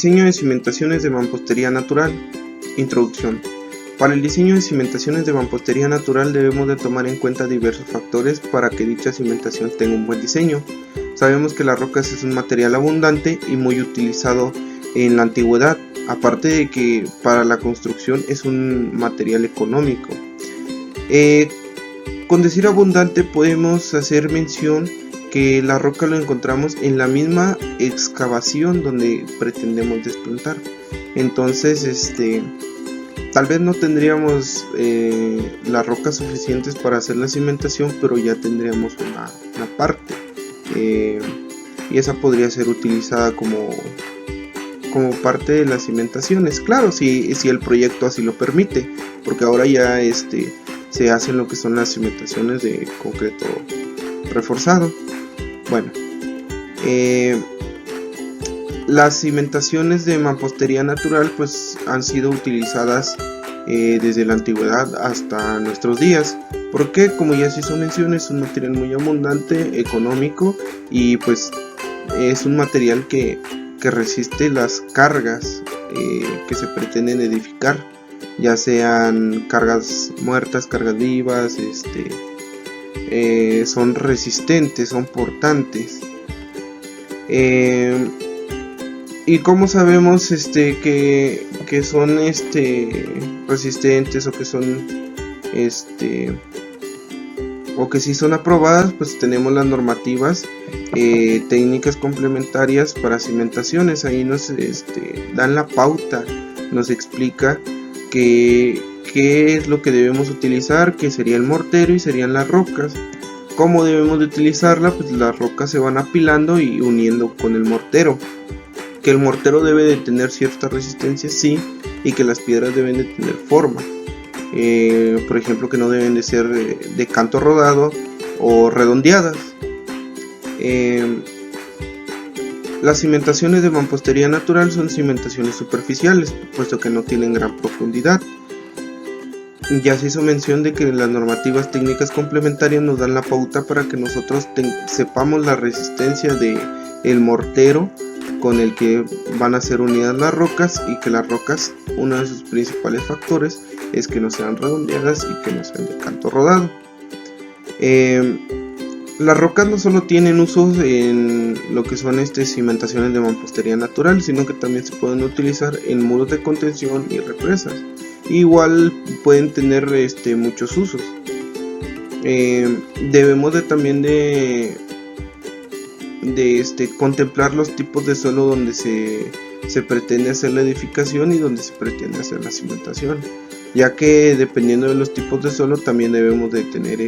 Diseño de cimentaciones de mampostería natural. Introducción. Para el diseño de cimentaciones de mampostería natural debemos de tomar en cuenta diversos factores para que dicha cimentación tenga un buen diseño. Sabemos que las rocas es un material abundante y muy utilizado en la antigüedad, aparte de que para la construcción es un material económico. Con decir abundante podemos hacer mención que la roca lo encontramos en la misma excavación donde pretendemos desplantar. Entonces tal vez no tendríamos las rocas suficientes para hacer la cimentación, pero ya tendríamos una parte y esa podría ser utilizada como parte de las cimentaciones, claro, si el proyecto así lo permite, porque ahora ya se hacen lo que son las cimentaciones de concreto reforzado. Bueno, las cimentaciones de mampostería natural pues han sido utilizadas desde la antigüedad hasta nuestros días, porque como ya se hizo mención, es un material muy abundante, económico, y pues es un material que resiste las cargas que se pretenden edificar, ya sean cargas muertas, cargas vivas, son resistentes, son portantes. Y como sabemos que son resistentes, o que son o que si son aprobadas, pues tenemos las normativas técnicas complementarias para cimentaciones. Ahí nos dan la pauta, nos explica qué es lo que debemos utilizar, que sería el mortero y serían las rocas. ¿Cómo debemos de utilizarla? Pues las rocas se van apilando y uniendo con el mortero. Que el mortero debe de tener cierta resistencia, sí, y que las piedras deben de tener forma. Por ejemplo, que no deben de ser de canto rodado o redondeadas. Las cimentaciones de mampostería natural son cimentaciones superficiales, puesto que no tienen gran profundidad. Ya se hizo mención de que las normativas técnicas complementarias nos dan la pauta para que nosotros sepamos la resistencia del mortero con el que van a ser unidas las rocas, y que las rocas, uno de sus principales factores es que no sean redondeadas y que no sean de canto rodado. Las rocas no solo tienen usos en lo que son cimentaciones de mampostería natural, sino que también se pueden utilizar en muros de contención y represas. Igual pueden tener muchos usos. Debemos de también de contemplar los tipos de suelo donde se pretende hacer la edificación y donde se pretende hacer la cimentación, ya que dependiendo de los tipos de suelo también debemos de tener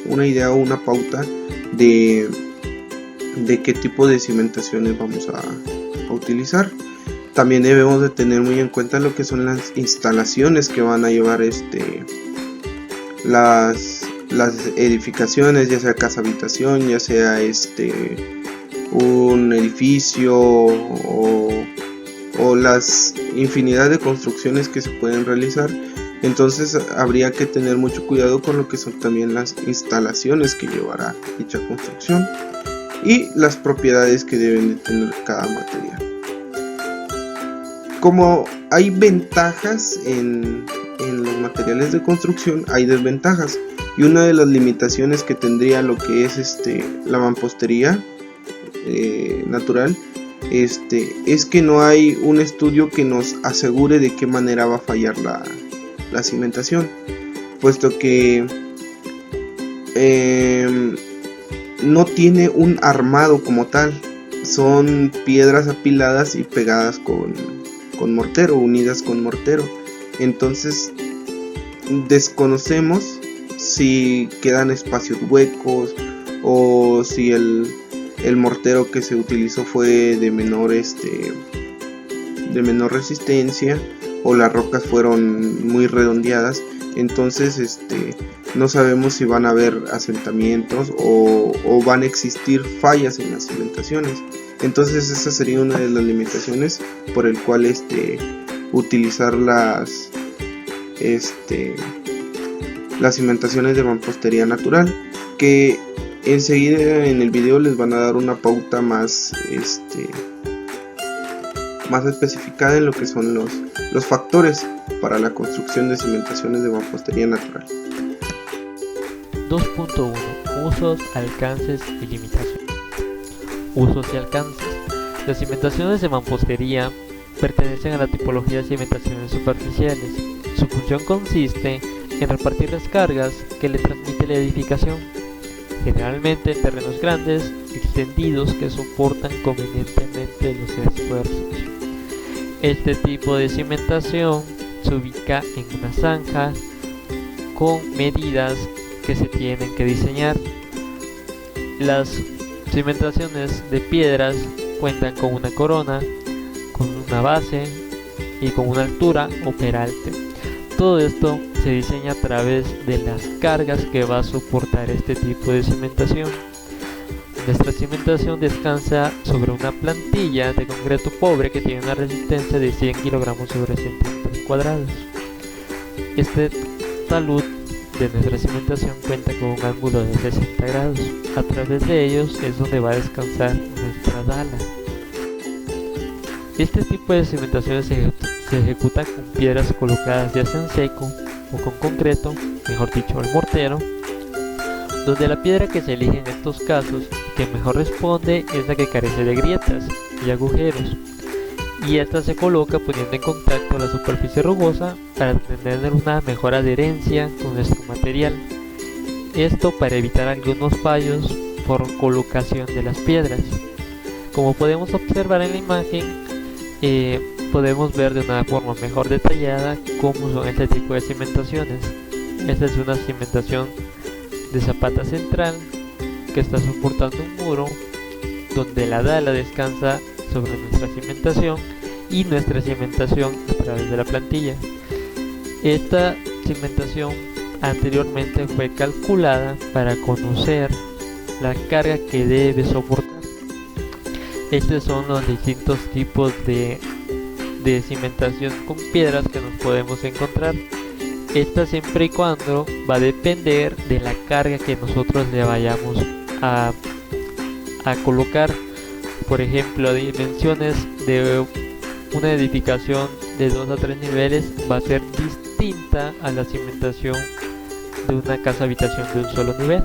una idea o una pauta de qué tipo de cimentaciones vamos a utilizar. También debemos de tener muy en cuenta lo que son las instalaciones que van a llevar las edificaciones, ya sea casa habitación, ya sea un edificio o las infinidad de construcciones que se pueden realizar. Entonces habría que tener mucho cuidado con lo que son también las instalaciones que llevará dicha construcción y las propiedades que deben de tener cada material. Como hay ventajas en los materiales de construcción, hay desventajas, y una de las limitaciones que tendría lo que es la mampostería natural es que no hay un estudio que nos asegure de qué manera va a fallar la cimentación, puesto que no tiene un armado como tal, son piedras apiladas y pegadas con mortero, unidas con mortero. Entonces desconocemos si quedan espacios huecos, o si el mortero que se utilizó fue de menor resistencia, o las rocas fueron muy redondeadas. Entonces no sabemos si van a haber asentamientos o van a existir fallas en las cimentaciones. Entonces esa sería una de las limitaciones por el cual utilizar las cimentaciones de mampostería natural, que enseguida en el video les van a dar una pauta más más especificada en lo que son los factores para la construcción de cimentaciones de mampostería natural. 2.1. Usos, alcances y limitaciones. Usos y alcances. Las cimentaciones de mampostería pertenecen a la tipología de cimentaciones superficiales. Su función consiste en repartir las cargas que le transmite la edificación, generalmente en terrenos grandes, extendidos, que soportan convenientemente los esfuerzos. Este tipo de cimentación se ubica en una zanja con medidas que se tienen que diseñar. Las cimentaciones de piedras cuentan con una corona, con una base y con una altura o peralte. Todo esto se diseña a través de las cargas que va a soportar este tipo de cimentación. Nuestra cimentación descansa sobre una plantilla de concreto pobre que tiene una resistencia de 100 kg sobre centímetros cuadrados. Este talud de nuestra cimentación cuenta con un ángulo de 60 grados. A través de ellos es donde va a descansar nuestra dala. Este tipo de cimentaciones se ejecuta con piedras colocadas ya sea en seco o con concreto, mejor dicho el mortero, donde la piedra que se elige en estos casos que mejor responde es la que carece de grietas y agujeros, y esta se coloca poniendo en contacto la superficie rugosa para tener una mejor adherencia con nuestro material. Esto para evitar algunos fallos por colocación de las piedras. Como podemos observar en la imagen, podemos ver de una forma mejor detallada cómo son este tipo de cimentaciones. Esta es una cimentación de zapata central que está soportando un muro donde la dala descansa sobre nuestra cimentación y nuestra cimentación a través de la plantilla. Esta cimentación anteriormente fue calculada para conocer la carga que debe soportar. Estos son los distintos tipos de cimentación con piedras que nos podemos encontrar. Esta siempre y cuando va a depender de la carga que nosotros le vayamos a colocar. Por ejemplo, dimensiones de una edificación de 2 a 3 niveles va a ser distinta a la cimentación de una casa habitación de un solo nivel.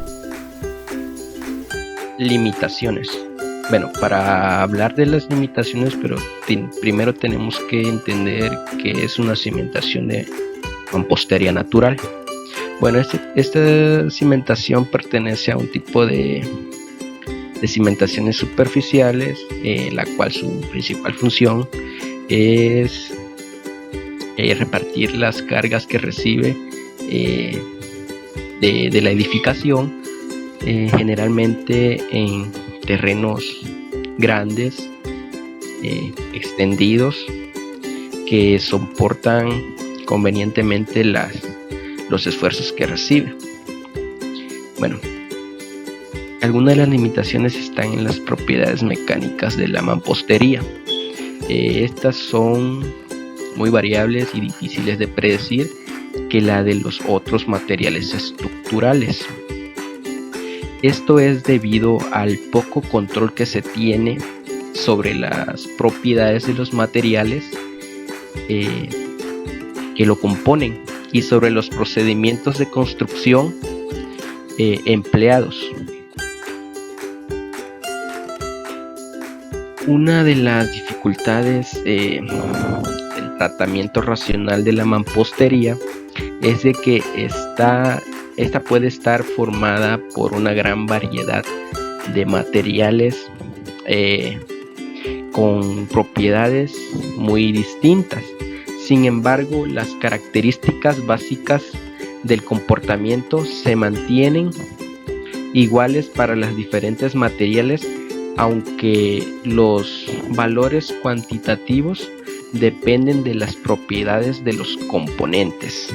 Limitaciones. Bueno, para hablar de las limitaciones, pero primero tenemos que entender qué es una cimentación de mampostería natural. Bueno, esta cimentación pertenece a un tipo de cimentaciones superficiales, la cual su principal función es repartir las cargas que recibe de la edificación, generalmente en terrenos grandes, extendidos, que soportan convenientemente los esfuerzos que recibe. Bueno, algunas de las limitaciones están en las propiedades mecánicas de la mampostería. Estas son muy variables y difíciles de predecir que la de los otros materiales estructurales. Esto es debido al poco control que se tiene sobre las propiedades de los materiales que lo componen y sobre los procedimientos de construcción empleados. Una de las dificultades del tratamiento racional de la mampostería es de que esta puede estar formada por una gran variedad de materiales con propiedades muy distintas. Sin embargo, las características básicas del comportamiento se mantienen iguales para los diferentes materiales, aunque los valores cuantitativos dependen de las propiedades de los componentes.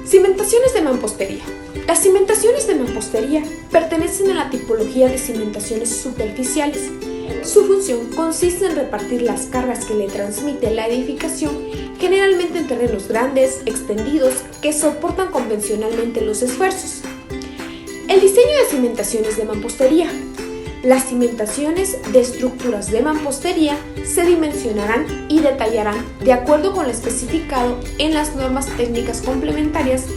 Cimentaciones de mampostería. Las cimentaciones de mampostería pertenecen a la tipología de cimentaciones superficiales. Su función consiste en repartir las cargas que le transmite la edificación, generalmente en terrenos grandes, extendidos, que soportan convencionalmente los esfuerzos. El diseño de cimentaciones de mampostería. Las cimentaciones de estructuras de mampostería se dimensionarán y detallarán de acuerdo con lo especificado en las normas técnicas complementarias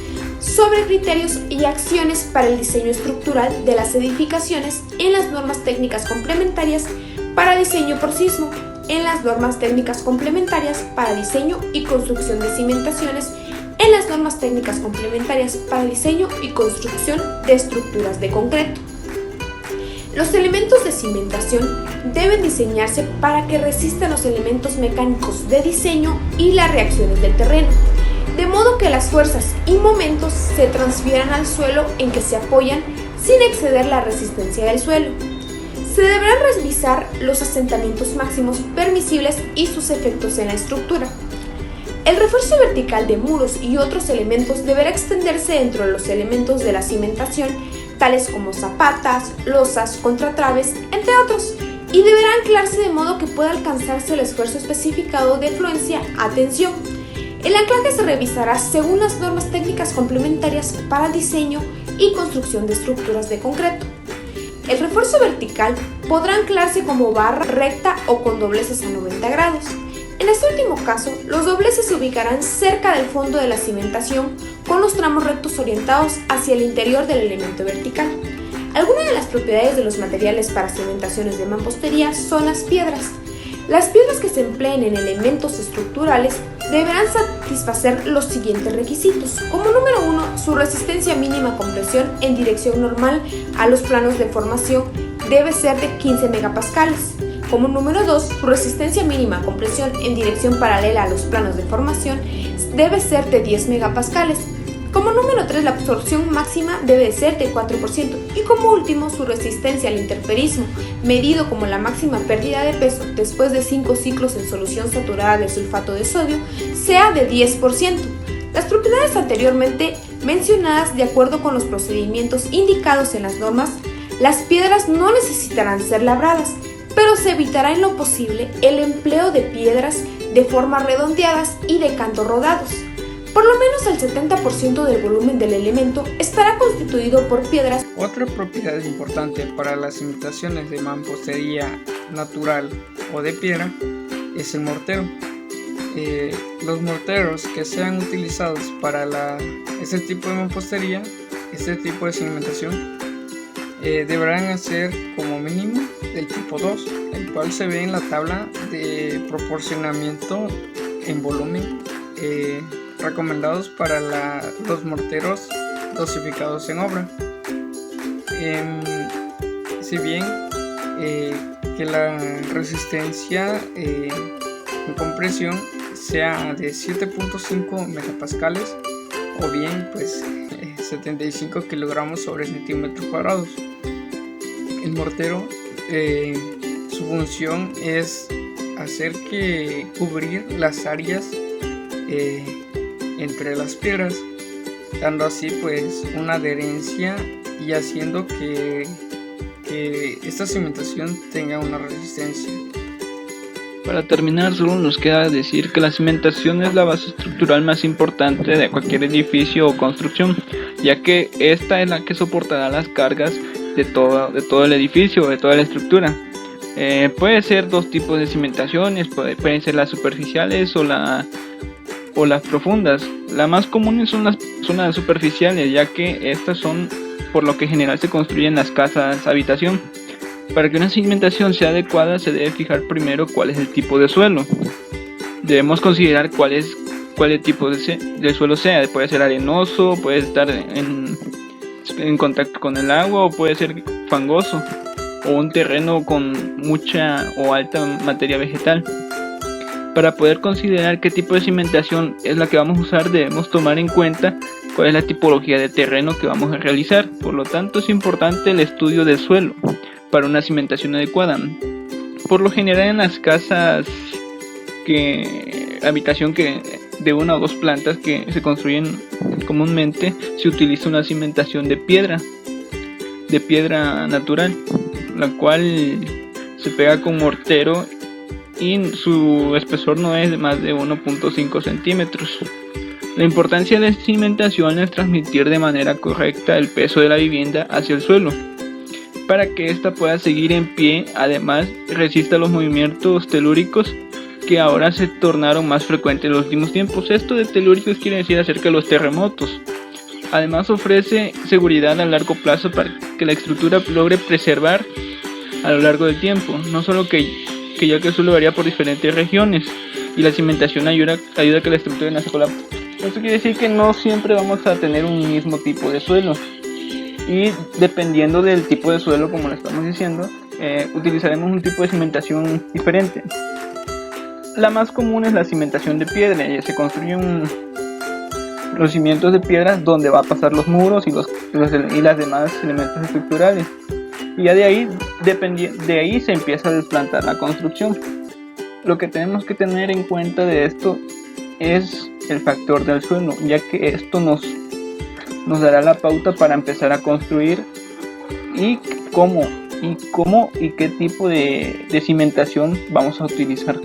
sobre criterios y acciones para el diseño estructural de las edificaciones en las normas técnicas complementarias para diseño por sismo, en las normas técnicas complementarias para diseño y construcción de cimentaciones, en las normas técnicas complementarias para diseño y construcción de estructuras de concreto. Los elementos de cimentación deben diseñarse para que resistan los elementos mecánicos de diseño y las reacciones del terreno, de modo que las fuerzas y momentos se transfieran al suelo en que se apoyan sin exceder la resistencia del suelo. Se deberán revisar los asentamientos máximos permisibles y sus efectos en la estructura. El refuerzo vertical de muros y otros elementos deberá extenderse dentro de los elementos de la cimentación, tales como zapatas, losas, contratraves, entre otros, y deberá anclarse de modo que pueda alcanzarse el esfuerzo especificado de fluencia a tensión. El anclaje se revisará según las normas técnicas complementarias para diseño y construcción de estructuras de concreto. El refuerzo vertical podrá anclarse como barra recta o con dobleces a 90 grados. En este último caso, los dobleces se ubicarán cerca del fondo de la cimentación con los tramos rectos orientados hacia el interior del elemento vertical. Algunas de las propiedades de los materiales para cimentaciones de mampostería son las piedras. Las piedras que se empleen en elementos estructurales deberán satisfacer los siguientes requisitos. Como número 1, su resistencia mínima a compresión en dirección normal a los planos de formación debe ser de 15 megapascales. Como número 2, su resistencia mínima a compresión en dirección paralela a los planos de formación debe ser de 10 megapascales. Como número 3, la absorción máxima debe ser de 4%. Y como último, su resistencia al interferismo, medido como la máxima pérdida de peso después de 5 ciclos en solución saturada de sulfato de sodio, sea de 10%. Las propiedades anteriormente mencionadas, de acuerdo con los procedimientos indicados en las normas, las piedras no necesitarán ser labradas, pero se evitará en lo posible el empleo de piedras de formas redondeadas y de cantos rodados. Por lo menos el 70% del volumen del elemento estará constituido por piedras. Otra propiedad importante para las cimentaciones de mampostería natural o de piedra es el mortero. Los morteros que sean utilizados para este tipo de mampostería, este tipo de cimentación, deberán ser como mínimo del tipo 2, el cual se ve en la tabla de proporcionamiento en volumen recomendados para los morteros dosificados en obra. Si bien que la resistencia en compresión sea de 7.5 megapascales o bien pues 75 kilogramos sobre centímetros cuadrados. El mortero, su función es hacer que cubrir las áreas entre las piedras, dando así pues una adherencia y haciendo que esta cimentación tenga una resistencia. Para terminar, solo nos queda decir que la cimentación es la base estructural más importante de cualquier edificio o construcción, ya que esta es la que soportará las cargas de todo el edificio, de toda la estructura. Puede ser dos tipos de cimentaciones, pueden ser las superficiales o las profundas. Las más comunes son las superficiales, ya que estas son por lo que general se construyen las casas habitación. Para que una cimentación sea adecuada se debe fijar primero cuál es el tipo de suelo. Debemos considerar cuál el tipo de suelo sea. Puede ser arenoso, puede estar en contacto con el agua o puede ser fangoso o un terreno con mucha o alta materia vegetal. Para poder considerar qué tipo de cimentación es la que vamos a usar, debemos tomar en cuenta cuál es la tipología de terreno que vamos a realizar. Por lo tanto, es importante el estudio del suelo para una cimentación adecuada. Por lo general, en las casas habitación de una o dos plantas que se construyen comúnmente, se utiliza una cimentación de piedra natural, la cual se pega con mortero y su espesor no es de más de 1.5 centímetros. La importancia de esta cimentación es transmitir de manera correcta el peso de la vivienda hacia el suelo. para que ésta pueda seguir en pie. Además, resista los movimientos telúricos que ahora se tornaron más frecuentes en los últimos tiempos. Esto de telúricos quiere decir acerca de los terremotos. Además, ofrece seguridad a largo plazo para que la estructura logre preservar a lo largo del tiempo, no solo que ya que eso lo varía por diferentes regiones, y la cimentación ayuda a que la estructura no se colapse. Esto quiere decir que no siempre vamos a tener un mismo tipo de suelo, y dependiendo del tipo de suelo, como lo estamos diciendo, utilizaremos un tipo de cimentación diferente. La más común es la cimentación de piedra, y se construyen los cimientos de piedras donde va a pasar los muros y las demás elementos estructurales. Y ya de ahí se empieza a desplantar la construcción. Lo que tenemos que tener en cuenta de esto es el factor del suelo, ya que esto nos dará la pauta para empezar a construir y cómo y qué tipo de cimentación vamos a utilizar.